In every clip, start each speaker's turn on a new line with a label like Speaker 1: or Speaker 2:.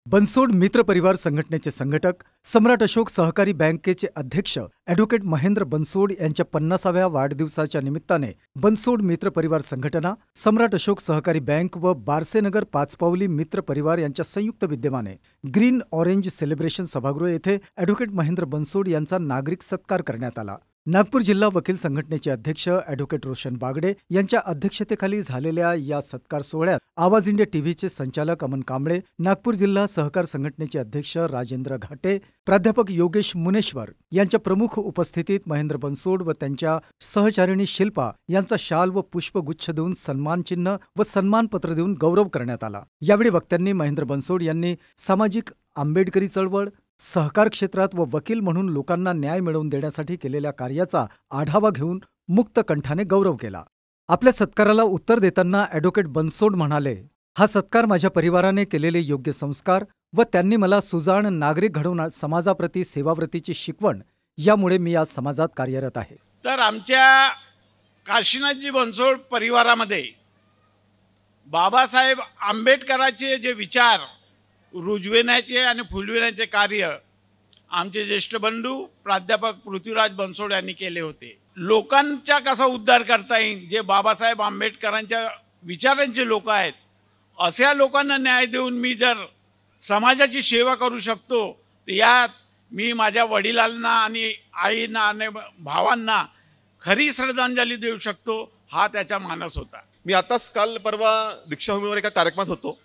Speaker 1: बनसोड मित्र परिवार संघटनेचे संघटक सम्राट अशोक सहकारी बँकेचे अध्यक्ष ॲडव्होकेट महेंद्र बनसोड यांच्या 50व्या वाढदिवसाच्या निमित्ताने बनसोड मित्र परिवार संघटना, सम्राट अशोक सहकारी बँक व बारसेनगर पाचपावली मित्र परिवार यांच्या संयुक्त विद्यमाने ग्रीन ऑरेंज सेलिब्रेशन सभागृह येथे ॲडव्होकेट महेंद्र बनसोड यांचा नागरिक सत्कार करण्यात आला। नागपूर जिल्हा वकील संघटनेचे अध्यक्ष ॲडव्होकेट रोशन बागडे यांच्या अध्यक्षतेखाली झालेल्या या सत्कार सोहळ्यात आवाज इंडिया टीव्हीचे संचालक अमन कांबळे, नागपूर जिल्हा सहकार संघटनेचे अध्यक्ष राजेंद्र घाटे, प्राध्यापक योगेश मुनेश्वर यांच्या प्रमुख उपस्थितीत महेंद्र बनसोड व त्यांच्या सहचारिणी शिल्पा यांचा शाल व पुष्पगुच्छ देऊन सन्मानचिन्ह व सन्मानपत्र देऊन गौरव करण्यात आला। यावेळी वक्त्यांनी महेंद्र बनसोड यांनी सामाजिक आंबेडकरी चळवळ, सहकार क्षेत्रात व वकील म्हणून लोकांना न्याय मिळवून देण्यासाठी केलेल्या कार्याचा आढावा घेऊन मुक्त कंठाने गौरव केला। आपल्या सत्काराला उत्तर देताना ॲडव्होकेट बनसोड म्हणाले, हा सत्कार माझ्या परिवाराने केलेले योग्य संस्कार व त्यांनी मला सुजाण नागरिक घडवून समाजाप्रती सेवाव्रतीची शिकवण, यामुळे मी आज समाजात कार्यरत आहे।
Speaker 2: तर आमच्या काशीनाथजी बनसोड परिवारामध्ये बाबासाहेब आंबेडकरांचे जे विचार रुजविण्याचे आणि फुलविण्याचे कार्य आमचे ज्येष्ठ बंधू प्राध्यापक पृथ्वीराज बनसोड यांनी केले होते। लोकांचा कसा उद्धार करता येईल, जे बाबासाहेब आंबेडकरांच्या विचारांचे लोक आहेत, अशा लोकांना न्याय देऊन मी जर समाजाची सेवा करू शकतो, तर यात मी माझ्या वडिलांना आणि आईंना आणि भावांना खरी श्रद्धांजली देऊ शकतो, हा त्याचा मानस होता।
Speaker 3: मी आताच काल परवा दीक्षाभूमीवर एका कार्यक्रमात होतो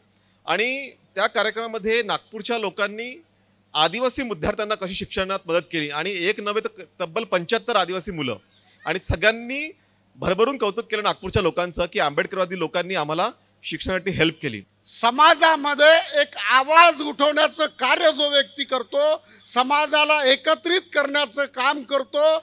Speaker 3: आणि त्या कार्यक्रमामध्ये नागपूरच्या लोकांनी आदिवासी विद्यार्थ्यांना कशी शिक्षणात मदत केली आणि एक नव्हे तर तब्बल 75 आदिवासी मुलं, आणि सगळ्यांनी भरभरून कौतुक केलं नागपूरच्या लोकांचं की आंबेडकरवादी लोकांनी आम्हाला शिक्षणासाठी हेल्प केली।
Speaker 4: समाजामध्ये एक आवाज उठवण्याचं कार्य जो व्यक्ती करतो, समाजाला एकत्रित करण्याचं काम करतो,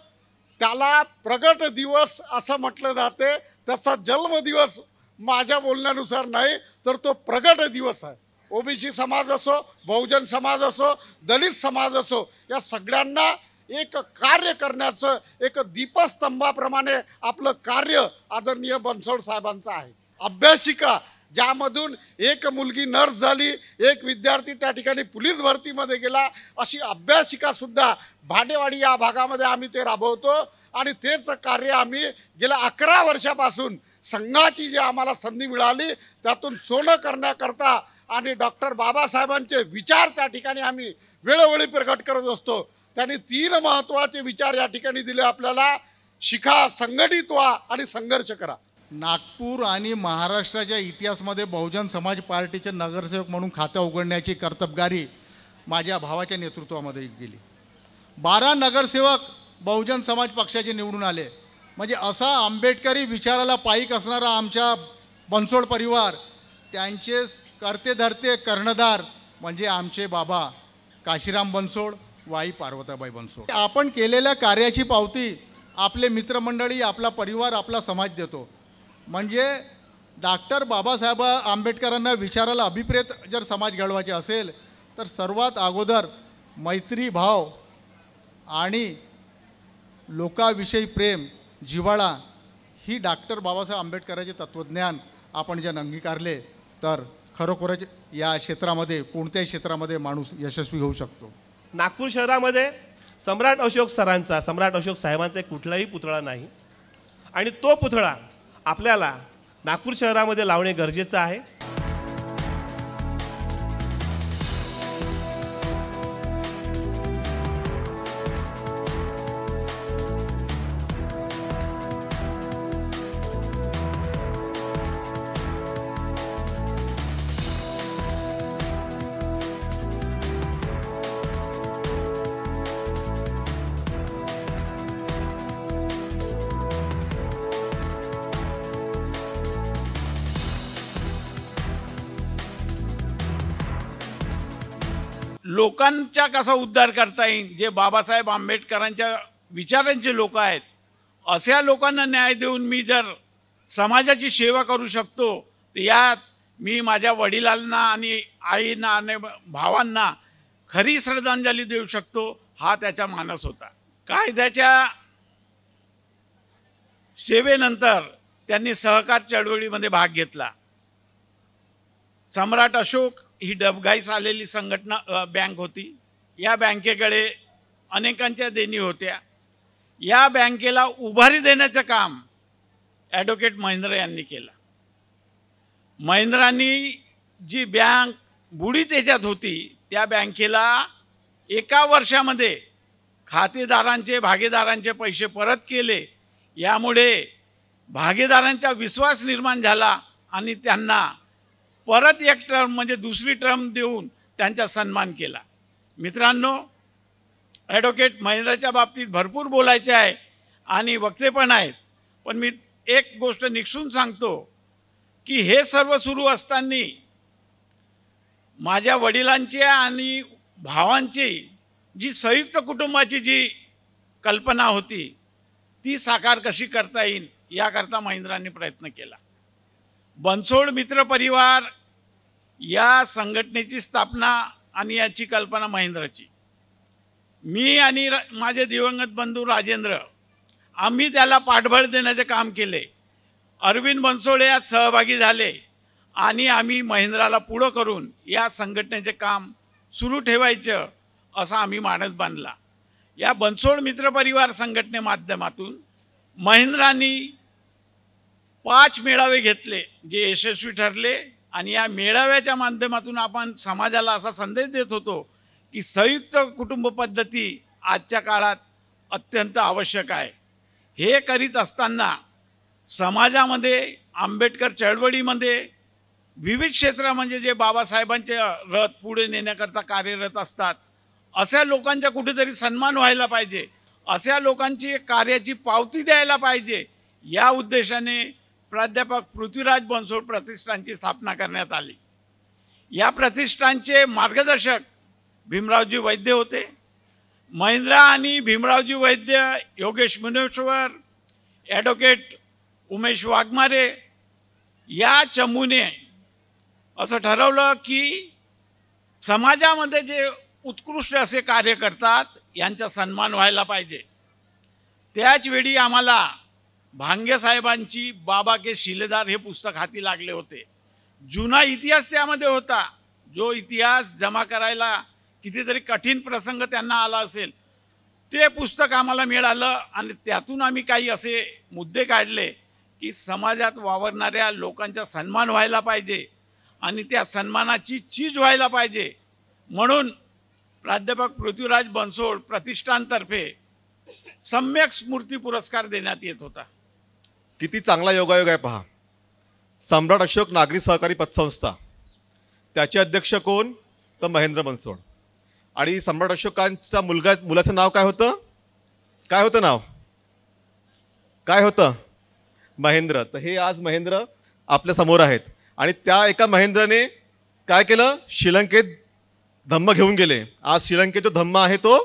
Speaker 4: त्याला प्रगट दिवस असं म्हटलं जाते। त्याचा जन्मदिवस माझ्या बोलण्यानुसार नाही, तर तो प्रगट दिवस आहे। ओबीसी समाज असो, बहुजन समाज असो, दलित समाज असो, या सगळ्यांना एक कार्य करण्याचं एक दीपस्तंभाप्रमाणे आपलं कार्य आदरणीय बनसोड साहेबांचं आहे। अभ्यासिका, ज्यामधून एक मुलगी नर्स झाली, एक विद्यार्थी त्या ठिकाणी पोलीस भरतीमध्ये गेला, अशी अभ्यासिका सुद्धा भांडेवाडी या भागामध्ये आम्ही ते राबवतो आणि तेच कार्य आम्ही गेल्या 11 वर्षापासून संघाची जी आम्हाला संधी मिळाली त्यातून सोनं करण्याकरता आणि डॉक्टर बाबासाहेबांचे विचार त्या ठिकाणी आम्ही वेळोवेळी प्रकट करत असतो। त्यांनी 3 महत्त्वाचे विचार या ठिकाणी दिले आपल्याला, शिका, संघटित व्हा आणि संघर्ष करा।
Speaker 5: नागपूर आणि महाराष्ट्राच्या इतिहासामध्ये बहुजन समाज पार्टीचे नगरसेवक म्हणून खातं उघडण्याची कर्तबगारी माझ्या भावाच्या नेतृत्वामध्ये गेली। 12 नगरसेवक बहुजन समाज पक्षाचे निवडून आले। म्हणजे असा आंबेडकरी विचाराला पायीक असणारा आमच्या बनसोड परिवार, त्यांचे करते धरते कर्णधार म्हणजे आमचे बाबा काशीराम बनसोड व आई पार्वताबाई बनसोड। आपण केलेल्या कार्याची पावती आपले मित्रमंडळी, आपला परिवार, आपला समाज देतो। म्हणजे डॉक्टर बाबासाहेब आंबेडकरांना विचाराला अभिप्रेत जर समाज घडवायचे असेल तर सर्वात अगोदर मैत्री भाव आणि लोकाविषयी प्रेम, जिव्हाळा ही डॉक्टर बाबासाहेब आंबेडकरांचे तत्त्वज्ञान आपण जर अंगीकारले तर खरोखरच या क्षेत्रामध्ये, कोणत्याही क्षेत्रामध्ये माणूस यशस्वी होऊ शकतो।
Speaker 6: नागपूर शहरामध्ये सम्राट अशोक सरांचा, सम्राट अशोक साहेबांचा कुठलाही पुतळा नाही आणि तो पुतळा आपल्याला नागपूर शहरामध्ये लावणे गरजेचं आहे।
Speaker 2: लोकांचा कसा उद्धार करता येईल, जे बाबासाहेब आंबेडकरांच्या विचारांचे लोक आहेत, अशा लोकांना न्याय देऊन मी जर समाजाची सेवा करू शकतो, तर यात मी माझ्या वडिलांना आणि आईंना आणि भावांना खरी श्रद्धांजली देऊ शकतो, हा त्याचा मानस होता। कायद्याच्या सेवेनंतर त्यांनी सहकार चळवळीमध्ये भाग घेतला। सम्राट अशोक ही डबघाईस आलेली संघटना बँक होती. या बँकेकडे अनेकांच्या देणी होत्या. या बँकेला उभारी देण्याचं काम ॲडव्होकेट महेंद्र यांनी केलं. महेंद्रांनी जी बँक बुडीत याच्यात होती त्या बँकेला एका वर्षामध्ये खातेदारांचे भागीदारांचे पैसे परत केले. यामुळे भागीदारांचा विश्वास निर्माण झाला आणि त्यांना परत एक टर्म म्हणजे दुसरी टर्म देऊन त्यांचा सन्मान केला. मित्रांनो, ॲडव्होकेट महेंद्रच्या बाबतीत भरपूर बोलायचे आहे आणि वक्ते पण आहेत, पण मी एक गोष्ट निक्षून सांगतो की हे सर्व सुरू असताना माझ्या वडिलांची आणि भावांची जी संयुक्त कुटुंबाची जी कल्पना होती ती साकार कशी करता येईल याकरता महेंद्रांनी प्रयत्न केला. बनसोड मित्र परिवार या संघटनेची स्थापना आणि याची कल्पना महेंद्रची. मी आणि माझे दिवंगत बंधू राजेंद्र आम्ही त्याला पाठबळ देण्याचे काम केले. अरविंद बनसोड यात सहभागी झाले आणि आम्ही महेंद्राला पुढं करून या संघटनेचे काम सुरू ठेवायचं असा आम्ही मानस बांधला. या बनसोड मित्रपरिवार संघटने माध्यमातून महेंद्रांनी 5 मेळावे घेतले जे यशस्वी ठरले आणि या मेळाव्याच्या माध्यमातून आपण समाजाला असा संदेश देत होतो की संयुक्त कुटुंब पद्धती आजच्या काळात अत्यंत आवश्यक आहे. हे करीत असताना समाजामध्ये आंबेडकर चळवळीमध्ये विविध क्षेत्र म्हणजे जे बाबासाहेबांचे रथ पुढे नेण्याकरता कार्यरत असतात अशा लोकांचा कुठेतरी सन्मान व्हायला पाहिजे, अशा लोकांची कार्याची पावती द्यायला पाहिजे. या उद्देशाने प्राध्यापक पृथ्वीराज बनसोड प्रतिष्ठानची स्थापना करण्यात आली. या प्रतिष्ठानचे मार्गदर्शक भीमरावजी वैद्य होते. महेंद्र आणि भीमरावजी वैद्य, योगेश मुनेश्वर, ॲडव्होकेट उमेश वाघमारे या चमूने असं ठरवलं की समाजामध्ये जे उत्कृष्ट असे कार्य करतात यांचा सन्मान व्हायला पाहिजे. त्याचवेळी आम्हाला भांगे साहेबांची बाबा के शिलेदार हे पुस्तक हाती लागले होते. जुना इतिहास त्यामध्ये होता. जो इतिहास जमा करायला कितीतरी कठीण प्रसंग त्यांना आला असेल ते पुस्तक आम्हाला मिळालं आणि त्यातून आम्ही काही असे मुद्दे काढले की समाजात वावरणाऱ्या लोकांचा सन्मान व्हायला पाहिजे आणि त्या सन्मानाची चीज व्हायला पाहिजे. म्हणून प्राध्यापक पृथ्वीराज बनसोड प्रतिष्ठानतर्फे सम्यक स्मृती पुरस्कार देण्यात येत होता.
Speaker 3: किती चांगला योगायोग आहे पहा. सम्राट अशोक नागरी सहकारी पतसंस्था, त्याचे अध्यक्ष कोण तर महेंद्र बनसोड. आणि सम्राट अशोकांचा मुलाचं नाव काय होतं? काय होतं नाव? काय होतं? महेंद्र. तर हे आज महेंद्र आपल्या समोर आहेत आणि त्या एका महेंद्रने काय केलं? श्रीलंकेत धम्म घेऊन गेले. आज श्रीलंकेत जो धम्म आहे तो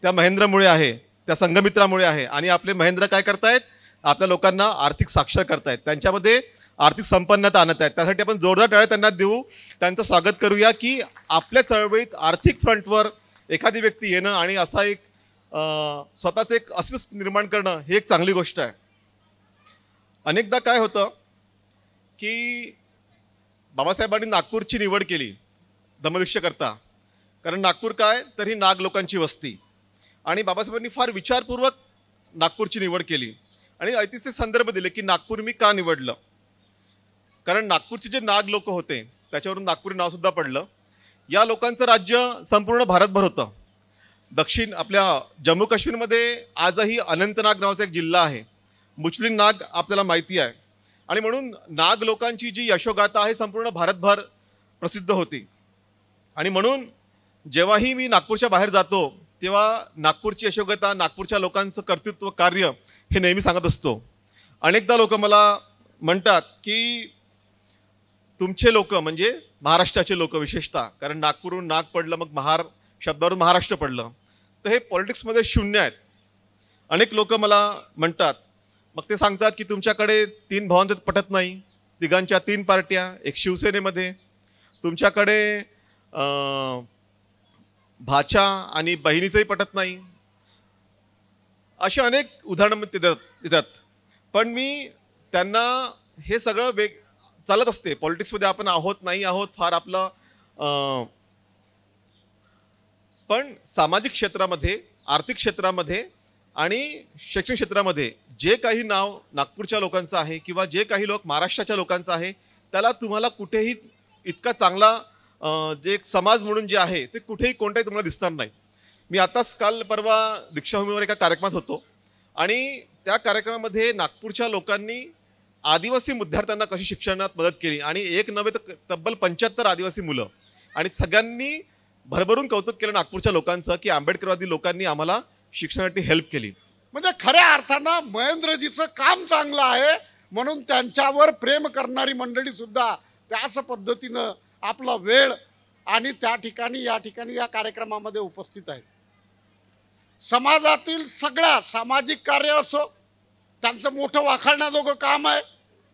Speaker 3: त्या महेंद्रमुळे आहे, त्या संघमित्रामुळे आहे. आणि आपले महेंद्र काय करतायत? आपल्या लोकांना आर्थिक साक्षर करतायत, त्यांच्यामध्ये आर्थिक संपन्नता आणत आहेत. त्यासाठी आपण जोरदार टाळ्या त्यांना देऊ, त्यांचं स्वागत करूया की आपल्या चळवळीत आर्थिक फ्रंटवर एखादी व्यक्ती येणं आणि असा एक स्वतःचं एक अस्तित्व निर्माण करणं ही एक चांगली गोष्ट आहे. अनेकदा काय होतं की बाबासाहेबांनी नागपूरची निवड केली धम्मदीक्षेकरता, कारण नागपूर काय तर ही नाग लोकांची वस्ती. आणि बाबासाहेबांनी फार विचारपूर्वक नागपूरची निवड केली आणि ऐतिहासिक संदर्भ दिले की नागपूर मी का निवडलं. कारण नागपूरचे जे नाग लोक होते त्याच्यावरून नागपुरी नावसुद्धा पडलं. या लोकांचं राज्य संपूर्ण भारतभर होतं. दक्षिण आपल्या जम्मू काश्मीरमध्ये आजही अनंतनाग नावाचा एक जिल्हा आहे. मुचलिन नाग आपल्याला माहिती आहे. आणि म्हणून नाग लोकांची जी यशोगाथा आहे संपूर्ण भारतभर प्रसिद्ध होती. आणि म्हणून जेव्हाही मी नागपूरच्या बाहेर जातो तेव्हा नागपूरची यशोगाथा, नागपूरच्या लोकांचं कर्तृत्व कार्य हे नेहमी सांगत असतो. अनेकदा लोक मला म्हणतात की तुमचे लोक म्हणजे महाराष्ट्राचे लोक विशेषतः, कारण नागपूरहून नाग पडलं मग शब्दावरून महाराष्ट्र पडलं, तर हे पॉलिटिक्समध्ये शून्य आहेत. अनेक लोक मला म्हणतात, मग ते सांगतात की तुमच्याकडे 3 भावांत पटत नाही, तिघांच्या 3 पार्ट्या, एक शिवसेनेमध्ये, तुमच्याकडे भाच्या आणि बहिणीचंही पटत नाही, अशी अनेक उदाहरणं ते देतात. पण मी त्यांना हे सगळं चालत असते. पॉलिटिक्समध्ये आपण आहोत नाही आहोत फार आपलं पण सामाजिक क्षेत्रामध्ये, आर्थिक क्षेत्रामध्ये आणि शैक्षणिक क्षेत्रामध्ये जे काही नाव नागपूरच्या लोकांचं आहे किंवा जे काही लोक महाराष्ट्राच्या लोकांचं आहे, त्याला तुम्हाला कुठेही इतका चांगला जे एक समाज म्हणून जे आहे ते कुठेही कोणत्याही तुम्हाला दिसणार नाही. मी आताच काल परवा दीक्षाभूमीवर एका कार्यक्रमात होतो आणि त्या कार्यक्रमामध्ये नागपूरच्या लोकांनी आदिवासी विद्यार्थ्यांना कशी शिक्षणात मदत केली आणि एक नव्हे तर तब्बल 75 आदिवासी मुलं, आणि सगळ्यांनी भरभरून कौतुक केलं नागपूरच्या लोकांचं की आंबेडकरवादी लोकांनी आम्हाला शिक्षणासाठी हेल्प केली.
Speaker 4: म्हणजे खऱ्या अर्थानं महेंद्रजीचं काम चांगलं आहे म्हणून त्यांच्यावर प्रेम करणारी मंडळी सुद्धा त्याच पद्धतीनं आपला वेळ आणि त्या ठिकाणी या कार्यक्रमामध्ये उपस्थित आहे. समाजातील सगळ्या सामाजिक कार्य असो, त्यांचं मोठं वाखाणण्याजोगं काम आहे.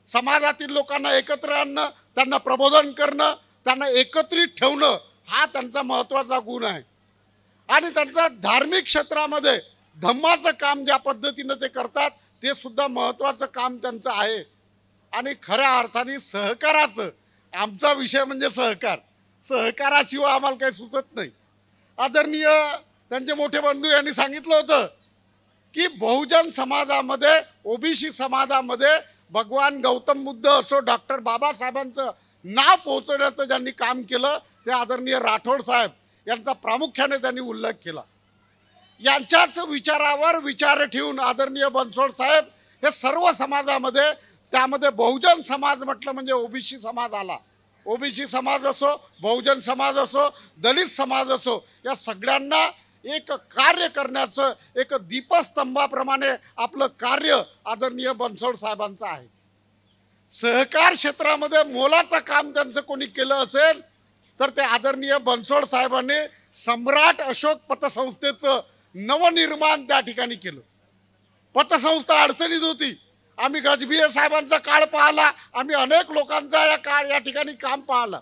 Speaker 4: समाजातील लोकांना एकत्र आणणं, त्यांना प्रबोधन करणं, त्यांना एकत्रित ठेवणं हा त्यांचा महत्त्वाचा गुण आहे. आणि त्यांचा धार्मिक क्षेत्रामध्ये धम्माचं काम ज्या पद्धतीनं ते करतात ते सुद्धा महत्त्वाचं काम त्यांचं आहे. आणि खऱ्या अर्थाने सहकाराचं, आमचा विषय म्हणजे सहकाराशिवाय आम्हाला काही सुचत नाही. आदरणीय त्यांचे मोठे बंधू यांनी सांगितलं होतं की बहुजन समाजामध्ये, ओबीसी समाजामध्ये भगवान गौतम बुद्ध असो, डॉक्टर बाबासाहेबांचं नाव पोहोचवण्याचं ज्यांनी काम केलं ते आदरणीय राठोड साहेब यांचा प्रामुख्याने त्यांनी उल्लेख केला. यांच्याच विचारावर विचार ठेवून आदरणीय बनसोड साहेब हे सर्व समाजामध्ये, त्यामध्ये बहुजन समाज म्हटलं म्हणजे ओबीसी समाज आला. ओबीसी समाज असो, बहुजन समाज असो, दलित समाज असो, या सगळ्यांना एक कार्य करण्याचं एक दीपस्तंभाप्रमाणे आपलं कार्य आदरणीय बनसोड साहेबांचं आहे. सहकार क्षेत्रामध्ये मोलाचं काम त्यांचं कोणी केलं असेल तर ते आदरणीय बनसोड साहेबांनी सम्राट अशोक पतसंस्थेचं नवनिर्माण त्या ठिकाणी केलं. पतसंस्था अडचणीत होती. आम्ही गजभिये साहेबांचा काळ पाहिला, आम्ही अनेक लोकांचा या ठिकाणी काम पाहिलं.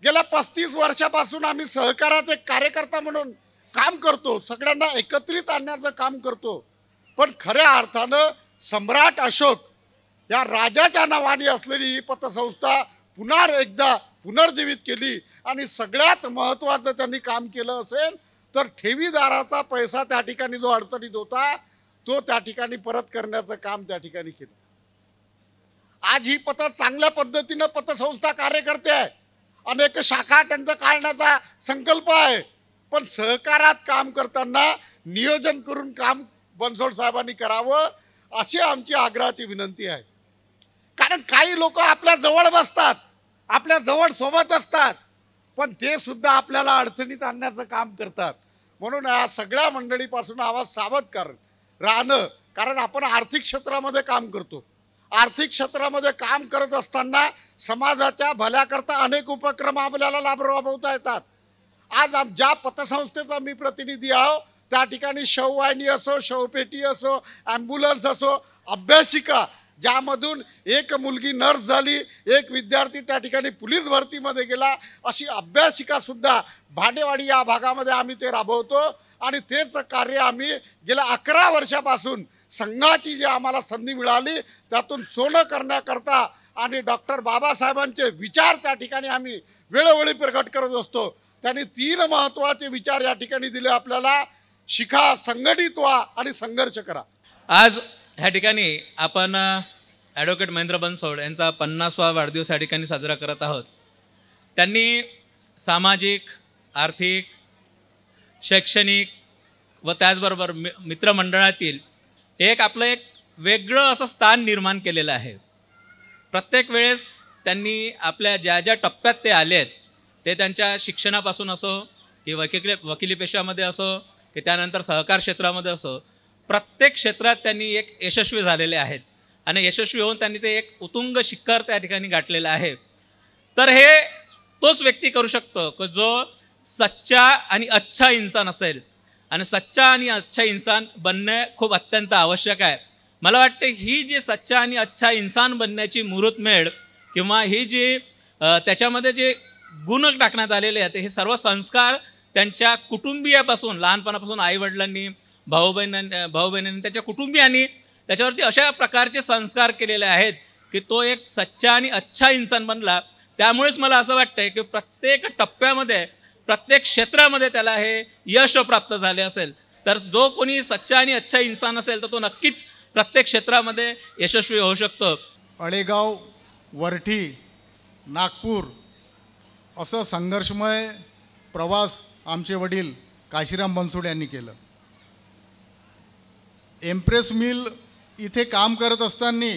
Speaker 4: गेल्या 35 वर्षापासून आम्ही सहकारात एक कार्यकर्ता म्हणून काम करतो, सगळ्यांना एकत्रित आणण्याचं काम करतो. पण खऱ्या अर्थानं सम्राट अशोक या राजाच्या नावाने असलेली ही पतसंस्था पुन्हा एकदा पुनर्जीवित केली. आणि सगळ्यात महत्त्वाचं त्यांनी काम केलं असेल तर ठेवीदाराचा पैसा त्या ठिकाणी जो अडचणीत होता तो त्या ठिकाणी परत करण्याचं काम त्या ठिकाणी केलं. आज ही चांगल्या पद्धतीनं पतसंस्था कार्य करते आहे. अनेक शाखा त्यांचा काढण्याचा संकल्प आहे. पण सहकारात काम करताना नियोजन करून काम बनसोड साहेबांनी करावं अशी आमची आग्रहाची विनंती आहे. कारण काही लोक आपल्या जवळ बसतात, आपल्या जवळ सोबत असतात, पण ते सुद्धा आपल्याला अडचणीत आणण्याचं काम करतात. म्हणून या सगळ्या मंडळीपासून आम्हाला सावध राहणं. कारण आपण आर्थिक क्षेत्रामध्ये काम करतो. आर्थिक क्षेत्रामध्ये काम करत असताना समाजाच्या भल्याकरता अनेक उपक्रम आपल्याला राबवता येतात. आज ज्या पतसंस्थेचा मी प्रतिनिधी आहो त्या ठिकाणी शववाहिनी असो, शवपेटी असो, ॲम्ब्युलन्स असो, अभ्यासिका ज्यामधून एक मुलगी नर्स झाली, एक विद्यार्थी त्या ठिकाणी पोलीस भरतीमध्ये गेला, अशी अभ्यासिकासुद्धा भांडेवाडी या भागामध्ये आम्ही ते राबवतो. आणि तेच कार्य आम्ही गेल्या 11 वर्षापासून संघाची जी आम्हाला संधी मिळाली त्यातून सोनं करण्याकरता आणि डॉक्टर बाबासाहेबांचे विचार त्या ठिकाणी आम्ही वेळोवेळी प्रकट करत असतो. त्यांनी 3 महत्त्वाचे विचार या ठिकाणी दिले आपल्याला: शिका, संघटित व्हा आणि संघर्ष करा.
Speaker 7: आज ह्या ठिकाणी आपण ॲडव्होकेट महेंद्र बनसोड यांचा 50वा वाढदिवस या ठिकाणी साजरा करत आहोत. त्यांनी सामाजिक, आर्थिक, शैक्षणिक व त्याचबरोबर मित्रमंडळातील आपलं एक वेगळं असं स्थान निर्माण केलेलं आहे. प्रत्येक वेळेस त्यांनी आपल्या ज्या ज्या टप्प्यात ते आलेत ते त्यांच्या शिक्षणापासून असो की वकिली पेशामध्ये असो की त्यानंतर सहकार क्षेत्रामध्ये असो, प्रत्येक क्षेत्रात त्यांनी एक यशस्वी झालेले आहेत. आणि यशस्वी होऊन त्यांनी ते एक उत्तुंग शिखर त्या ठिकाणी गाठलेलं आहे. तर हे तोच व्यक्ती करू शकतो की जो सच्चा आणि अच्छा इंसान असेल. आणि सच्चा आणि अच्छा इंसान बनणे खूप अत्यंत आवश्यक आहे. मला वाटते ही जी सच्चा आणि अच्छा इंसान बनण्याची मुहूर्तमेढ किंवा ही जी त्याच्यामध्ये जे गुण टाकण्यात आलेले आहेत हे सर्व संस्कार त्यांच्या कुटुंबियापासून, लहानपणापासून आईवडिलांनी, भाऊ-बहिणींनी, त्याच्या कुटुंबियांनी त्याच्यावरती अशा प्रकारचे संस्कार केलेले आहेत की तो एक सच्चा आणि अच्छा इंसान बनला. त्यामुळेच मला असं वाटतंय की प्रत्येक टप्प्यामध्ये प्रत्येक क्षेत्रामध्ये त्याला हे यश प्राप्त झाले असेल. तर जो कोणी सच्चा आणि अच्छा इन्सान असेल तर तो नक्कीच प्रत्येक क्षेत्रामध्ये यशस्वी होऊ शकतो.
Speaker 5: अळेगाव, वरठी, नागपूर असं संघर्षमय प्रवास आमचे वडील काशीराम बनसोड यांनी केलं. एम्प्रेस मिल इथे काम करत असताना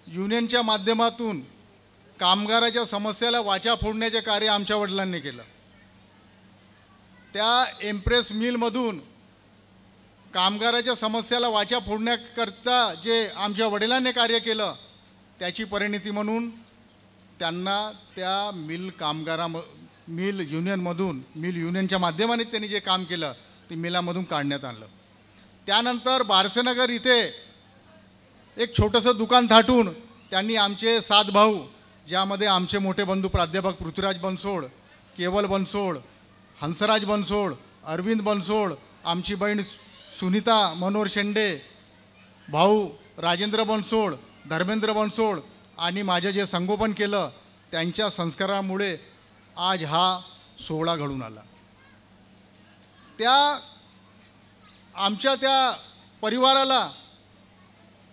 Speaker 5: युनियनच्या माध्यमातून कामगाराच्या समस्याला वाचा फोडण्याचे कार्य आमच्या वडिलांनी केलं. त्या एम्प्रेस मिलमधून कामगाराच्या समस्याला वाचा फोडण्याकरता जे आमच्या वडिलांनी कार्य केलं त्याची परिणिती म्हणून त्यांना त्या मिल युनियनच्या माध्यमाने त्यांनी जे काम केलं ते मिलामधून काढण्यात आलं. त्यानंतर बारसेनगर इथे एक छोटंसं दुकान थाटून त्यांनी आमचे 7 भाऊ, ज्यामध्ये आमचे मोठे बंधू प्राध्यापक पृथ्वीराज बनसोड, केवल बनसोड, हंसराज बनसोड, अरविंद बनसोड, आमची बहीण सुनीता मनोहर शेंडे, भाऊ राजेंद्र बनसोड, धर्मेंद्र बनसोड आणि माझं जे संगोपन केलं त्यांच्या संस्कारामुळे आज हा सोहळा घडून आला. आमच्या त्या परिवाराला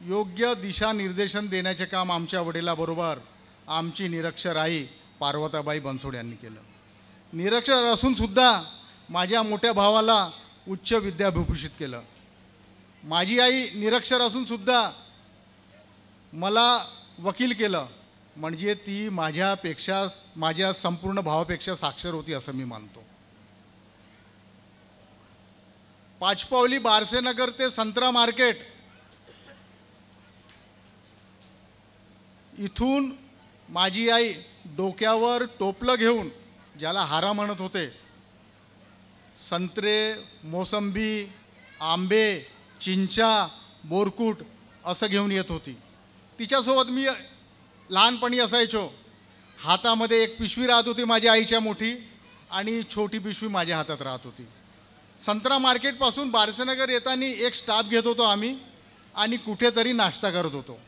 Speaker 5: योग्य दिशानिर्देशन देण्याचे काम आमच्या वडिलाबरोबर आमची निरक्षर आई पार्वताबाई बनसोड यांनी केलं. निरक्षर असूनसुद्धा माझ्या मोठ्या भावाला उच्च विद्याभूषित केलं. माझी आई निरक्षर असूनसुद्धा मला वकील केलं. म्हणजे ती माझ्या संपूर्ण भावापेक्षा साक्षर होती असं मी मानतो. पाचपावली बारसेनगर ते संत्रा मार्केट इथून माझी आई डोक्यावर टोपलं घेऊन, ज्याला हारा म्हणत होते, संत्रे, मोसंबी, आंबे, चिंचा, बोरकूट असं घेऊन येत होती. तिच्यासोबत मी लहानपणी असायचो. हातामध्ये एक पिशवी राहत होती माझ्या आईच्या मोठी आणि छोटी पिशवी माझ्या हातात राहत होती. संत्रा मार्केटपासून बारसेनगर येताना एक स्टाफ घेत होतो आम्ही आणि कुठेतरी नाश्ता करत होतो.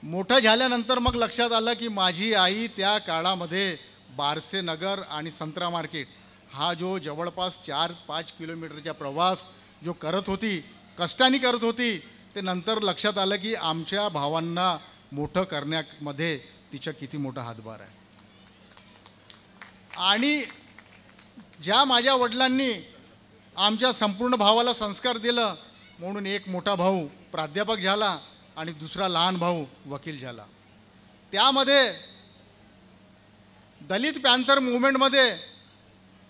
Speaker 5: मोठं झाल्यानंतर मग लक्षात आलं की माझी आई त्या काळामध्ये बारसेनगर आणि संत्रा मार्केट हा जो जवळपास 4-5 किलोमीटरचा प्रवास जो करत होती, कष्टाने करत होती, ते नंतर लक्षात आलं की आमच्या भावांना मोठं करण्यामध्ये तिचा किती मोठा हातभार आहे. आणि ज्या माझ्या वडिलांनी आमच्या संपूर्ण भावाला संस्कार दिलं म्हणून एक मोठा भाऊ प्राध्यापक झाला आणि दुसरा लहान भाऊ वकील झाला. त्यामध्ये दलित पॅन्थर मूव्हमेंटमध्ये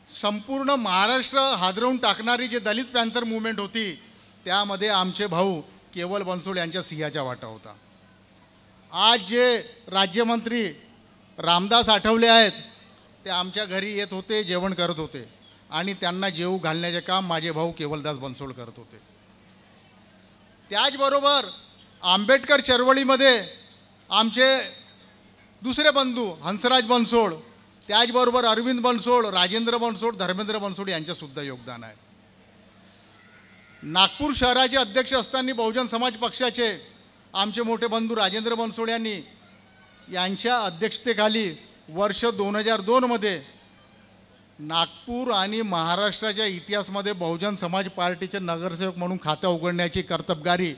Speaker 5: संपूर्ण महाराष्ट्र हादरवून टाकणारी जे दलित पॅन्थर मूव्हमेंट होती त्यामध्ये आमचे भाऊ केवल बनसोड यांच्या सिंहाचा वाटा होता. आज जे राज्यमंत्री रामदास आठवले आहेत ते आमच्या घरी येत होते, जेवण करत होते आणि त्यांना जेवू घालण्याचे काम माझे भाऊ केवलदास बनसोड करत होते. त्याचबरोबर आंबेडकर चळवळीमध्ये आमचे दुसरे बंधू हंसराज बनसोड, त्याचबरोबर अरविंद बनसोड, राजेंद्र बनसोड, धर्मेंद्र बनसोड यांचंसुद्धा योगदान आहे. नागपूर शहराचे अध्यक्ष असताना बहुजन समाज पक्षाचे आमचे मोठे बंधू राजेंद्र बनसोड यांच्या अध्यक्षतेखाली वर्ष 2002मध्ये नागपूर आणि महाराष्ट्राच्या इतिहासामध्ये बहुजन समाज पार्टीचे नगरसेवक म्हणून खातं उघडण्याची कर्तबगारी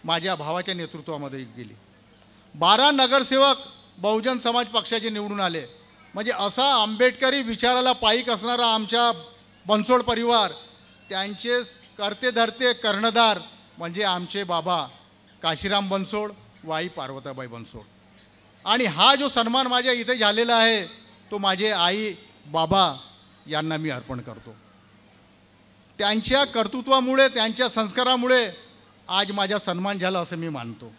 Speaker 5: माझ्या भावाच्या नेतृत्वामध्ये गेली. 12 नगरसेवक बहुजन समाज पक्षाचे निवडून आले. म्हणजे असा आंबेडकरी विचाराला पायीक असणारा आमच्या बनसोड परिवार, त्यांचे करते धरते कर्णधार म्हणजे आमचे बाबा काशीराम बनसोड, वाई पार्वताबाई बनसोड. आणि हा जो सन्मान माझ्या इथे झालेला आहे तो माझे आई बाबा यांना मी अर्पण करतो. त्यांच्या कर्तृत्वामुळे, त्यांच्या संस्कारामुळे आज माझा सन्मान झाला असं मी मानतो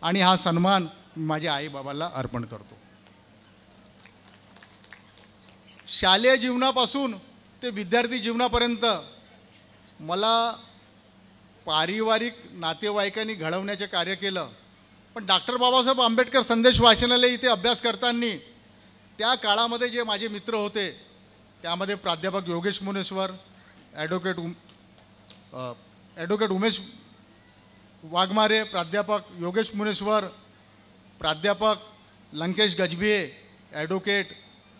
Speaker 5: आणि हा सन्मान माझ्या आईबाबाला अर्पण करतो. शालेय जीवनापासून ते विद्यार्थी जीवनापर्यंत मला पारिवारिक नातेवाईकांनी घडवण्याचे कार्य केलं. पण डॉक्टर बाबासाहेब आंबेडकर संदेश वाचनालय इथे अभ्यास करताना त्या काळामध्ये जे माझे मित्र होते त्यामध्ये प्राध्यापक योगेश मुनेश्वर, ॲडव्होकेट उमेश वाघमारे, प्राध्यापक योगेश मुनेश्वर, प्राध्यापक लंकेश गजभिये, ॲडव्होकेट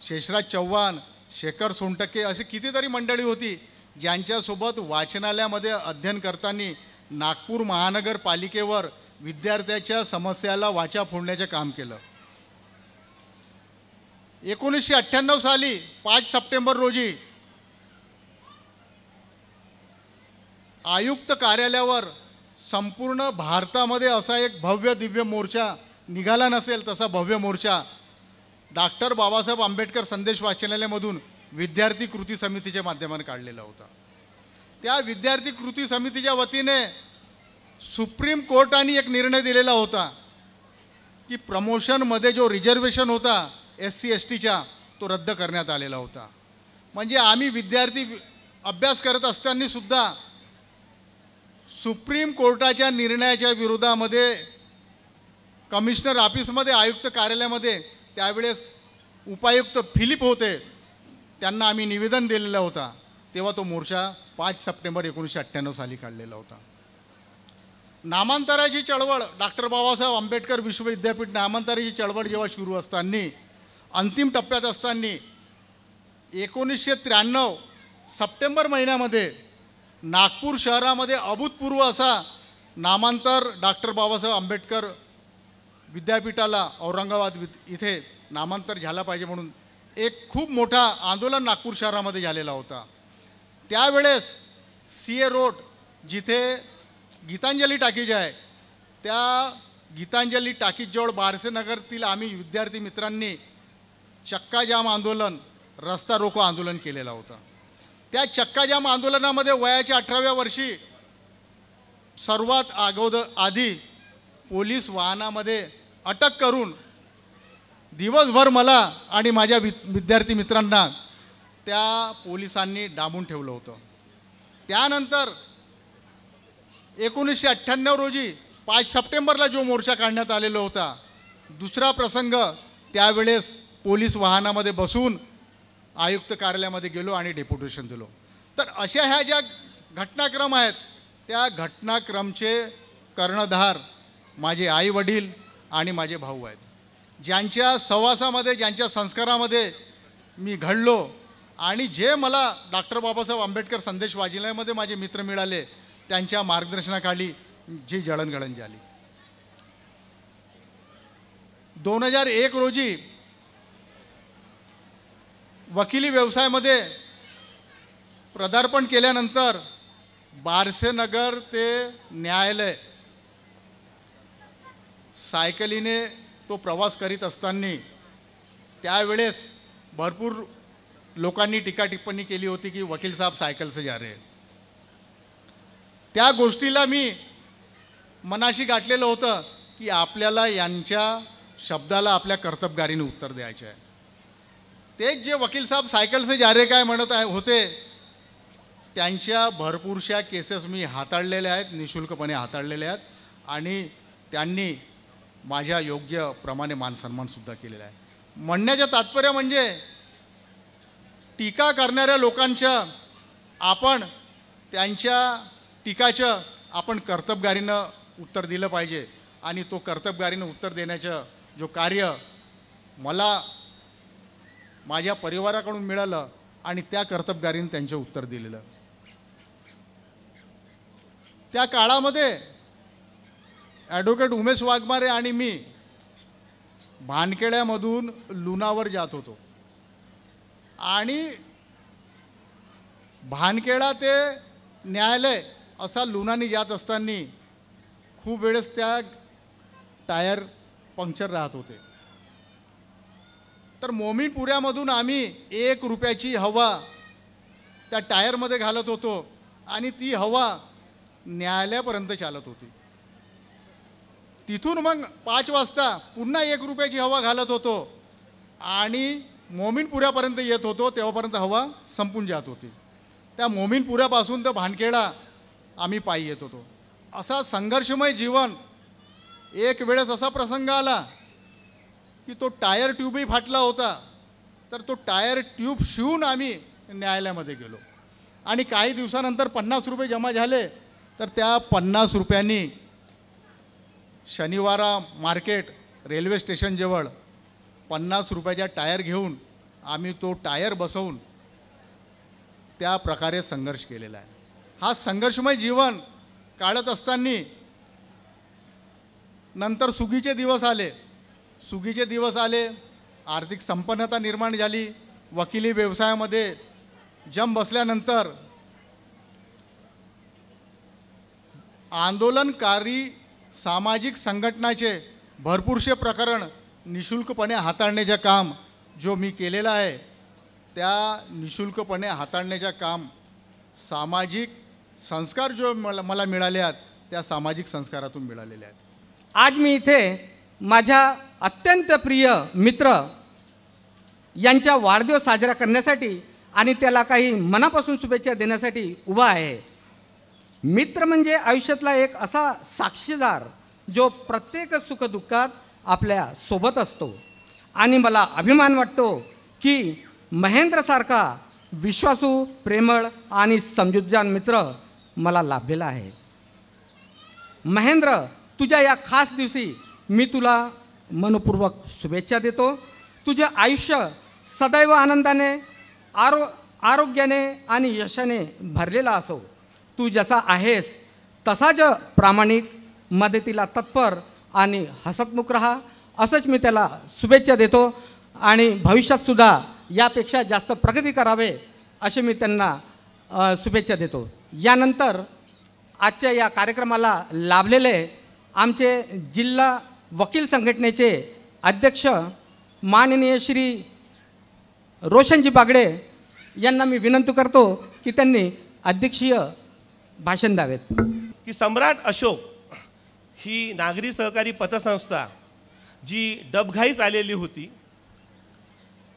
Speaker 5: शेषराज चव्हाण, शेखर सोनटक्के अशी कितीतरी मंडळी होती ज्यांच्यासोबत वाचनालयामध्ये अध्ययन करताना नागपूर महानगरपालिकेवर विद्यार्थ्याच्या समस्याला वाचा फोडण्याचे काम केलं. 1998 साली 5 सप्टेंबर रोजी आयुक्त कार्यालयावर संपूर्ण भारतामध्ये असा एक भव्य दिव्य मोर्चा निघाला नसेल तसा भव्य मोर्चा डॉक्टर बाबासाहेब आंबेडकर संदेश वाचनालयामधून विद्यार्थी कृती समितीच्या माध्यमाने काढलेला होता. त्या विद्यार्थी कृती समितीच्या वतीने सुप्रीम कोर्टाने एक निर्णय दिलेला होता की प्रमोशनमध्ये जो रिझर्वेशन होता SC STचा तो रद्द करण्यात आलेला होता. म्हणजे आम्ही विद्यार्थी अभ्यास करत असताना सुद्धा सुप्रीम कोर्टाच्या निर्णयाच्या विरोधामध्ये कमिशनर ऑफिसमध्ये आयुक्त कार्यालयामध्ये त्यावेळेस उपायुक्त फिलिप होते, त्यांना आम्ही निवेदन दिलेलं होता. तेव्हा तो मोर्चा 5 सप्टेंबर 1998 साली काढलेला होता. नामांतराची चळवळ डॉक्टर बाबासाहेब आंबेडकर विश्वविद्यापीठ नामांतराची चळवळ जेव्हा सुरू असताना अंतिम टप्प्यात असताना 1993 सप्टेंबर महिन्यामध्ये नागपूर शहरामध्ये अभूतपूर्व असा नामांतर डॉक्टर बाबासाहेब आंबेडकर विद्यापीठाला औरंगाबाद इथे नामांतर झाला पाहिजे म्हणून एक खूप मोठा आंदोलन नागपूर शहरामध्ये झालेला होता. त्यावेळेस CA रोड जिथे गीतांजली टाकीज आहे त्या गीतांजली टाकीजजवळ बारसेनगरतील आम्ही विद्यार्थी मित्रांनी चक्काजाम आंदोलन रस्ता रोको आंदोलन केलेला होता. त्या चक्काजाम आंदोलनामध्ये वयाच्या 18व्या वर्षी सर्वात आधी पोलीस वाहनामध्ये अटक करून दिवसभर मला आणि माझ्या विद्यार्थी मित्रांना त्या पोलिसांनी डांबून ठेवलं होतं. त्यानंतर 1998 रोजी 5 सप्टेंबरला जो मोर्चा काढण्यात आलेला होता, दुसरा प्रसंग त्यावेळेस पोलीस वाहनामध्ये बसून आयुक्त कार्यालयामध्ये गेलो आणि डेप्युटेशन दिलो. तर अशा ह्या ज्या घटनाक्रम आहेत त्या घटनाक्रमचे कर्णधार माझे आई वडील आणि माझे भाऊ आहेत, ज्यांच्या सहवासामध्ये ज्यांच्या संस्कारामध्ये मी घडलो आणि जे मला डॉक्टर बाबासाहेब आंबेडकर संदेश वाचनालयामध्ये माझे मित्र मिळाले त्यांच्या मार्गदर्शनाखाली जी जळणघळण झाली. 2001 रोजी वकिली व्यवसायामध्ये पदार्पण केल्यानंतर बारसेनगर ते न्यायालय सायकलीने तो प्रवास करीत असताना त्यावेळेस भरपूर लोकांनी टीका टिप्पणी केली होती की वकील साहब सायकल से जा रहे हैं. त्या गोष्टीला मी मनाशी गाठलेलं होतं की आपल्याला यांच्या शब्दाला आपल्या कर्तबगारीने उत्तर द्यायचे आहे. तेच जे वकील साहब सायकल से जा रहे काय म्हणत होते त्यांच्या भरपूरशा केसेस मी हाताळलेल्या आहेत, निशुल्कपणे हाताळलेल्या आहेत आणि त्यांनी माझ्या योग्य प्रमाणे मानसन्मानसुद्धा केलेला आहे. म्हणण्याचं तात्पर्य म्हणजे टीका करणाऱ्या लोकांच्या आपण त्यांच्या टीकाचं आपण कर्तबगारीनं उत्तर दिलं पाहिजे आणि तो कर्तबगारीनं उत्तर देण्याचं जो कार्य मला माझ्या परिवाराकडून मिळालं आणि त्या कर्तबगारीनं त्यांचं उत्तर दिलेलं. त्या काळामध्ये ॲडव्होकेट उमेश वाघमारे आणि मी भानखेड्यामधून लुणावर जात होतो आणि भानखेडा ते न्यायालय असा लुणाने जात असताना खूप वेळेस त्या टायर पंक्चर राहत होते. तर मोमीनपुऱ्यामधून आम्ही 1 रुपयाची हवा त्या टायरमध्ये घालत होतो आणि ती हवा न्यायालयापर्यंत चालत होती. तिथून मग 5 वाजता पुन्हा 1 रुपयाची हवा घालत होतो आणि मोमीनपुऱ्यापर्यंत येत होतो, तेव्हापर्यंत हवा संपून जात होती. त्या मोमीनपुऱ्यापासून तर भानखेडा आम्ही पायी येत होतो. असा संघर्षमय जीवन. एक वेळेस असा प्रसंग आला की तो टायर ट्यूबही फाटला होता, तर तो टायर ट्यूब शिवून आम्ही न्यायालयामध्ये गेलो आणि काही दिवसानंतर 50 रुपये जमा झाले. तर त्या 50 रुपयांनी शनिवारा मार्केट रेल्वे स्टेशनजवळ 50 रुपयाचा टायर घेऊन आम्ही तो टायर बसवून त्या प्रकारे संघर्ष केलेला आहे. हा संघर्षमय जीवन काढत असताना नंतर सुगीचे दिवस आले, आर्थिक संपन्नता निर्माण झाली, वकिली व्यवसायामध्ये जम बसल्यानंतर आंदोलनकारी सामाजिक संघटनाचे भरपूरसे प्रकरण निशुल्कपणे हाताळण्याचे काम जो मी केलेलं आहे, त्या निशुल्कपणे हाताळण्याचे काम सामाजिक संस्कार जो मला मिळाले आहेत त्या सामाजिक संस्कारातून मिळालेले आहेत.
Speaker 8: आज मी इथे माझ्या अत्यंत प्रिय मित्र यांचा वाढदिवस साजरा करण्यासाठी आणि त्याला काही मनापासून शुभेच्छा देण्यासाठी उभा आहे. मित्र म्हणजे आयुष्यातला एक असा साक्षीदार जो प्रत्येक सुखदुःखात आपल्या सोबत असतो आणि मला अभिमान वाटतो की महेंद्रसारखा विश्वासू, प्रेमळ आणि समजूतदार मित्र मला लाभलेला आहे. महेंद्र, तुझ्या या खास दिवशी मी तुला मनपूर्वक शुभेच्छा देतो. तुझे आयुष्य सदैव आनंदाने, आरोग्याने आणि यशाने भरलेला असो. तू जसा आहेस तसाच प्रामाणिक, मदतीला तत्पर आणि हसतमुख राहा, असंच मी त्याला शुभेच्छा देतो. आणि भविष्यातसुद्धा यापेक्षा जास्त प्रगती करावे असे मी त्यांना शुभेच्छा देतो. यानंतर आजच्या या कार्यक्रमाला लाभलेले आमचे जिल्हा वकील संघटनेचे अध्यक्ष माननीय श्री रोशनजी बागडे यांना मी विनंती करतो की त्यांनी अध्यक्षीय भाषण द्यावेत.
Speaker 6: की सम्राट अशोक ही नागरी सहकारी पतसंस्था जी डबघाईस आलेली होती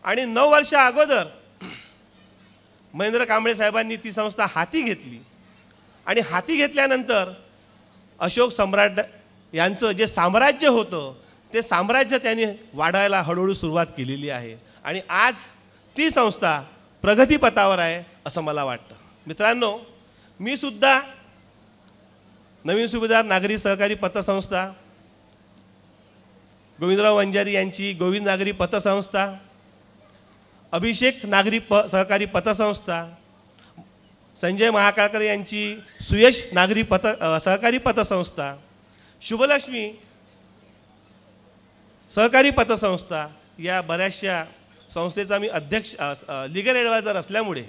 Speaker 6: आणि 9 वर्ष अगोदर महेंद्र कांबळे साहेबांनी ती संस्था हाती घेतली आणि हाती घेतल्यानंतर अशोक सम्राट यांचं जे साम्राज्य होतं ते साम्राज्य त्यांनी वाढायला हळूहळू सुरुवात केलेली आहे आणि आज ती संस्था प्रगतीपथावर आहे असं मला वाटतं. मित्रांनो, मी सुद्धा नवीन सुभेदार नागरी सहकारी पतसंस्था, गोविंदराव वंजारी यांची गोविंद नागरी पतसंस्था, अभिषेक नागरी सहकारी पतसंस्था, संजय महाकाळकर यांची सुयश नागरी सहकारी पतसंस्था, शुभलक्ष्मी सहकारी पतसंस्था या बऱ्याचशा संस्थेचा मी अध्यक्ष लीगल ॲडवायझर असल्यामुळे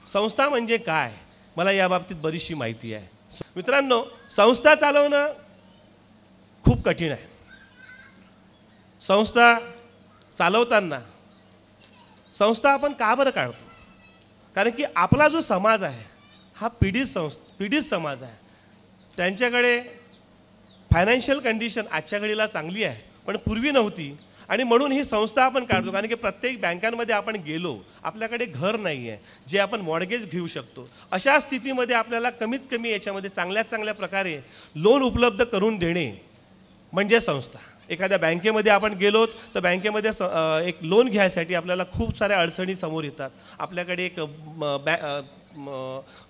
Speaker 6: संस्था म्हणजे काय मला याबाबतीत बरीचशी माहिती आहे. मित्रांनो, संस्था चालवणं खूप कठीण आहे. संस्था चालवताना संस्था आपण का बरं काढतो? कारण की आपला जो समाज आहे हा पीडित समाज आहे. त्यांच्याकडे फायनान्शियल कंडिशन आजच्या घडीला चांगली आहे पण पूर्वी नव्हती आणि म्हणून ही संस्था आपण काढतो. कारण की प्रत्येक बँकांमध्ये आपण गेलो, आपल्याकडे घर नाही आहे जे आपण मॉर्गेज घेऊ शकतो. अशा स्थितीमध्ये आपल्याला कमीत कमी याच्यामध्ये चांगल्या प्रकारे लोन उपलब्ध करून देणे म्हणजे संस्था. एखाद्या बँकेमध्ये आपण गेलोत तर बँकेमध्ये एक लोन घ्यायसाठी आपल्याला खूप साऱ्या अडचणी समोर येतात. आपल्याकडे एक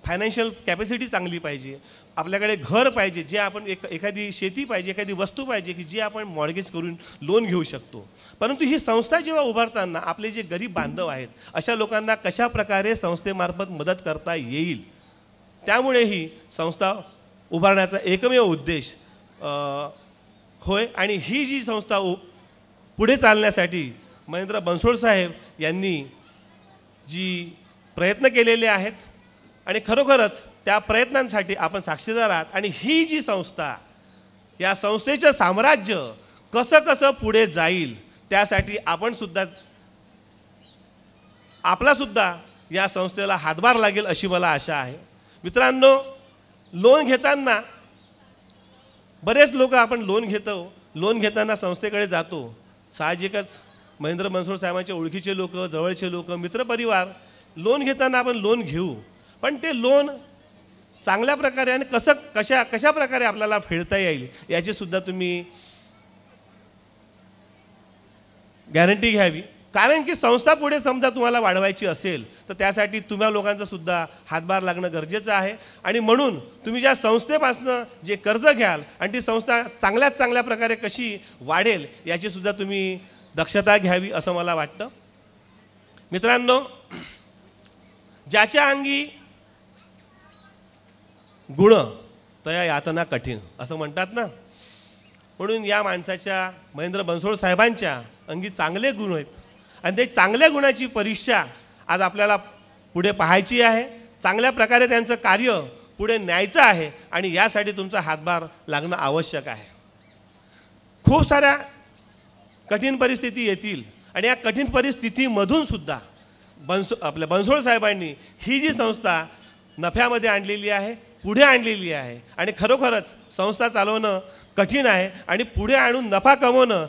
Speaker 6: फायनान्शियल कॅपॅसिटी चांगली पाहिजे, आपल्याकडे घर पाहिजे, जे आपण एखादी शेती पाहिजे, एखादी वस्तू पाहिजे की जी आपण मॉर्गेज करून लोन घेऊ शकतो. परंतु ही संस्था जेव्हा उभारताना आपले जे गरीब बांधव आहेत अशा लोकांना कशा प्रकारे संस्थेमार्फत मदत करता येईल, त्यामुळे ही संस्था उभारण्याचा एकमेव उद्देश होय. आणि ही जी संस्था पुढे चालण्यासाठी महेंद्र बनसोड साहेब यांनी जी प्रयत्न केलेले आहेत आणि खरोखरच त्या प्रयत्नांसाठी आपण साक्षीदार आहात. आणि ही जी संस्था, या संस्थेचं साम्राज्य कसं पुढे जाईल त्यासाठी आपण सुद्धा, आपला सुद्धा या संस्थेला हातभार लागेल अशी मला आशा आहे. मित्रांनो, लोन घेताना बरेच लोक आपण लोन घेताना संस्थेकडे जातो. साहजिकच महेंद्र बनसोड साहेबांच्या ओळखीचे लोक, जवळचे लोक, मित्रपरिवार लोन घेताना आपण लोन घेऊ, पण ते लोन चांगल्या प्रकारे आणि कशा प्रकारे आपल्याला फेडता येईल याची सुद्धा तुम्ही गॅरंटी घ्यावी. कारण की संस्था पुढे समजा तुम्हाला वाढवायची असेल तर त्यासाठी तुम्हा लोकांचा सुद्धा हातभार लागणं गरजेचं आहे. आणि म्हणून तुम्ही ज्या संस्थेपासनं जे कर्ज घ्याल आणि ती संस्था चांगल्या प्रकारे कशी वाढेल याची सुद्धा तुम्ही दक्षता घ्यावी असं मला वाटतं. मित्रांनो, ज्याच्या अंगी गुण तया यातना कठीण असं म्हणतात ना, म्हणून या माणसाच्या महेंद्र बनसोड साहेबांच्या अंगी चांगले गुण आहेत आणि ते चांगल्या गुणाची परीक्षा आज आपल्याला पुढे पाहायची आहे. चांगल्या प्रकारे त्यांचं कार्य पुढे न्यायचं आहे आणि यासाठी तुमचा हातभार लागणं आवश्यक आहे. खूप साऱ्या कठीण परिस्थिती येतील आणि या कठीण परिस्थितीमधून सुद्धा आपल्या बनसोड साहेबांनी ही जी संस्था नफ्यामध्ये आणलेली आहे, पुढे आणलेली आहे आणि खरोखरच संस्था चालवणं कठीण आहे आणि पुढे आणून नफा कमवणं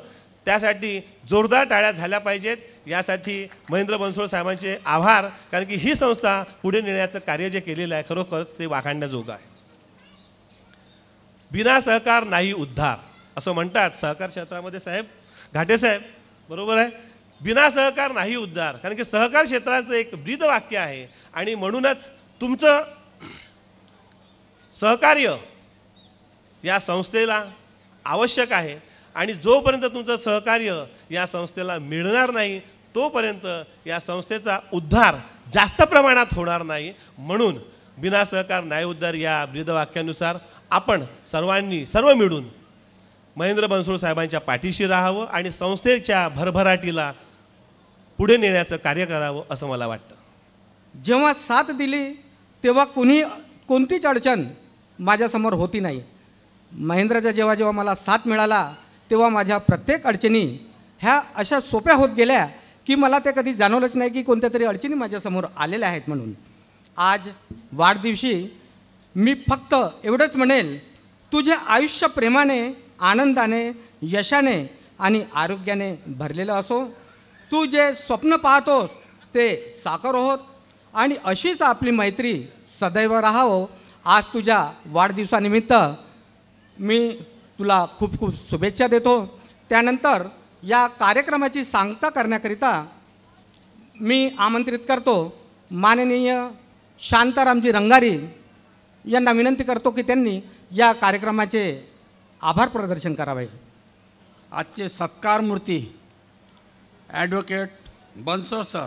Speaker 6: त्यासाठी जोरदार टाळ्या झाल्या पाहिजेत. यासाठी महेंद्र बनसोड साहेबांचे आभार, कारण की ही संस्था पुढे नेण्याचं कार्य जे केलेलं आहे खरोखरच ते वाखाणण्याजोगं आहे. बिना सहकार नाही उद्धार असं म्हणतात सहकार क्षेत्रामध्ये साहेब, घाटे साहेब, बरोबर आहे. बिना सहकार नाही उद्धार, कारण की सहकार क्षेत्राचं एक ब्रीद वाक्य आहे आणि म्हणूनच तुमचं सहकार्य या संस्थेला आवश्यक आहे आणि जोपर्यंत तुमचं सहकार्य या संस्थेला मिळणार नाही तोपर्यंत या संस्थेचा उद्धार जास्त प्रमाणात होणार नाही. म्हणून बिना सहकार नाही उद्धार या ब्रीदवाक्यानुसार आपण सर्व मिळून महेंद्र बनसोड साहेबांच्या पाठीशी राहावं आणि संस्थेच्या भरभराटीला पुढे नेण्याचं कार्य करावं असं मला वाटतं.
Speaker 8: जेव्हा साथ दिली तेव्हा कोणतीच अडचण माझ्यासमोर होती नाही. महेंद्रच्या जेव्हा मला साथ मिळाला तेव्हा माझ्या प्रत्येक अडचणी ह्या अशा सोप्या होत गेल्या की मला ते कधी जाणवलंच नाही की कोणत्या तरी अडचणी माझ्यासमोर आलेल्या आहेत. म्हणून आज वाढदिवशी मी फक्त एवढंच म्हणेल, तुझे आयुष्य प्रेमाने, आनंदाने, यशाने आणि आरोग्याने भरलेलं असो. तू जे स्वप्न पाहतोस ते साकार होत आणि अशीच आपली मैत्री सदैव राहावं. आज तुझ्या वाढदिवसानिमित्त मी तुला खूप खूप शुभेच्छा देतो. त्यानंतर या कार्यक्रमाची सांगता करण्याकरिता मी आमंत्रित करतो माननीय शांतारामजी रंगारी यांना विनंती करतो की त्यांनी या कार्यक्रमाचे आभार प्रदर्शन करावे.
Speaker 9: आजचे सत्कार मूर्ती ॲडव्होकेट बनसोड सर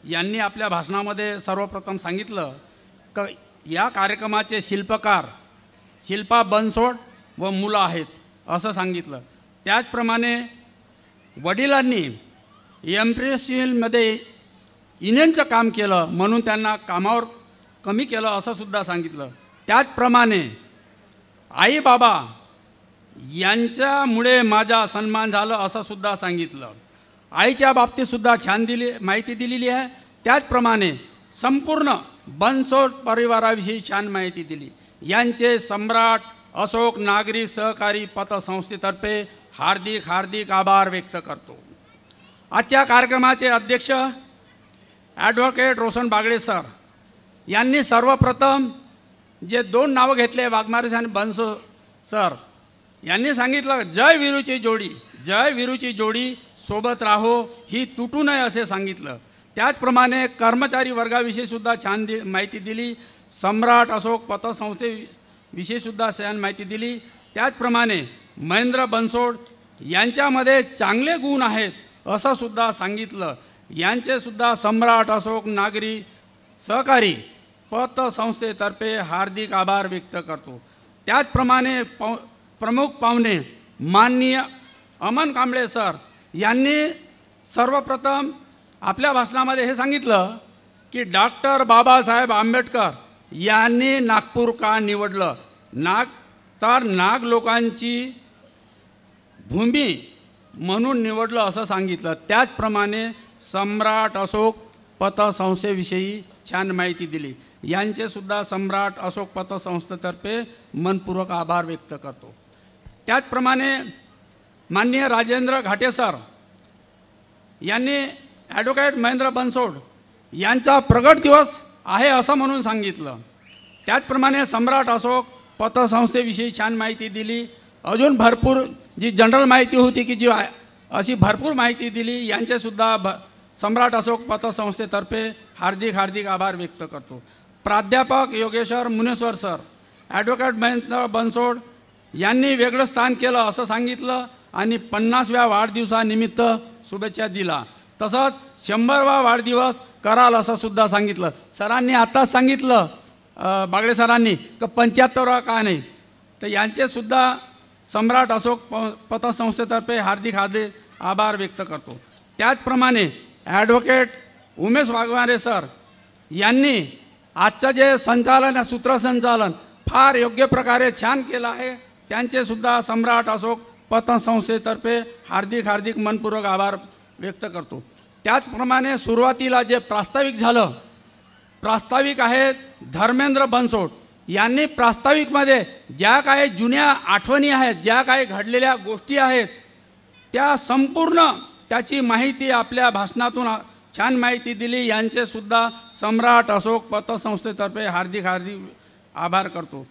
Speaker 9: यांनी आपल्या भाषणामध्ये सर्वप्रथम सांगितलं की या कार्यक्रमाचे शिल्पकार शिल्पा बनसोड व मुलं आहेत असं सांगितलं. त्याचप्रमाणे वडिलांनी एम्प्रेसिलमध्ये इंजिनचं काम केलं म्हणून त्यांना कामावर कमी केलं असं सुद्धा सांगितलं. त्याचप्रमाणे आई बाबा यांच्यामुळे माझा सन्मान झालं असं सुद्धा सांगितलं. आईच्या बाबतीतसुद्धा छान माहिती दिलेली आहे. त्याचप्रमाणे संपूर्ण बनसोड परिवाराविषयी छान माहिती दिली. यांचे सम्राट अशोक नागरिक सहकारी पतसंस्थेतर्फे हार्दिक हार्दिक आभार व्यक्त करतो. आजच्या कार्यक्रमाचे अध्यक्ष ॲडव्होकेट रोशन बागडे सर यांनी सर्वप्रथम जे 2 नावं घेतले, वाघमारे आणि बनसोड सर यांनी सांगितलं जय वीरूची जोडी, जय वीरूची जोडी सोबत राहो, ही तुटू नये असे सांगितलं. त्याचप्रमाणे कर्मचारी वर्गाविषयी सुद्धा छान माहिती दिली. सम्राट अशोक पतसंस्थेविषयी सुद्धा छान माहिती दिली. त्याचप्रमाणे महेंद्र बनसोड यांच्यामध्ये चांगले गुण आहेत असं सुद्धा सांगितलं. यांचे सुद्धा सम्राट अशोक नागरी सहकारी पतसंस्थेतर्फे हार्दिक आभार व्यक्त करतो. त्याचप्रमाणे प्रमुख पाहुणे माननीय अमन कांबळे सर यांनी सर्वप्रथम आपल्या भाषणामध्ये हे सांगितलं की डॉक्टर बाबासाहेब आंबेडकर यांनी नागपूर का निवडलं. नाग लोकांची भूमी म्हणून निवडलं असं सांगितलं. त्याचप्रमाणे सम्राट अशोक पतसंस्थेविषयी छान माहिती दिली. यांचे सुद्धा सम्राट अशोक पतसंस्थेतर्फे मनपूर्वक आभार व्यक्त करतो. त्याचप्रमाणे माननीय राजेंद्र घाटे सर यांनी ॲडव्होकेट महेंद्र बनसोड यांचा प्रगट दिवस आहे असं म्हणून सांगितलं. त्याचप्रमाणे सम्राट अशोक पतसंस्थेविषयी छान माहिती दिली. अजून भरपूर जी जनरल माहिती होती की जी अशी भरपूर माहिती दिली. यांचेसुद्धा सम्राट अशोक पतसंस्थेतर्फे हार्दिक हार्दिक आभार व्यक्त करतो. प्राध्यापक योगेश्वर मुनेश्वर सर ॲडव्होकेट महेंद्र बनसोड यांनी वेगळं स्थान केलं असं सांगितलं आणि 50व्या वाढदिवसानिमित्त शुभेच्छा दिला. तसंच 100वा वाढदिवस कराल असं सुद्धा सांगितलं. सरांनी आत्ताच सांगितलं बागडे सरांनी की 75वा का नाही, तर यांचेसुद्धा सम्राट अशोक पतसंस्थेतर्फे हार्दिक आभार व्यक्त करतो. त्याचप्रमाणे ॲडव्होकेट उमेश वाघमारे सर यांनी आजचं जे संचालन आहे, सूत्रसंचालन फार योग्य प्रकारे छान केलं आहे. त्यांचेसुद्धा सम्राट अशोक पतसंस्थेतर्फे हार्दिक मनपूर्वक आभार व्यक्त करतो. त्याचप्रमाणे सुरुवातीला जे प्रास्ताविक झालं, प्रास्ताविक आहेत धर्मेंद्र बनसोड यांनी प्रास्ताविकमध्ये ज्या काही जुन्या आठवणी आहेत, ज्या काही घडलेल्या गोष्टी आहेत, त्या संपूर्ण त्याची माहिती आपल्या भाषणातून छान माहिती दिली. यांचेसुद्धा सम्राट अशोक पतसंस्थेतर्फे हार्दिक आभार करतो.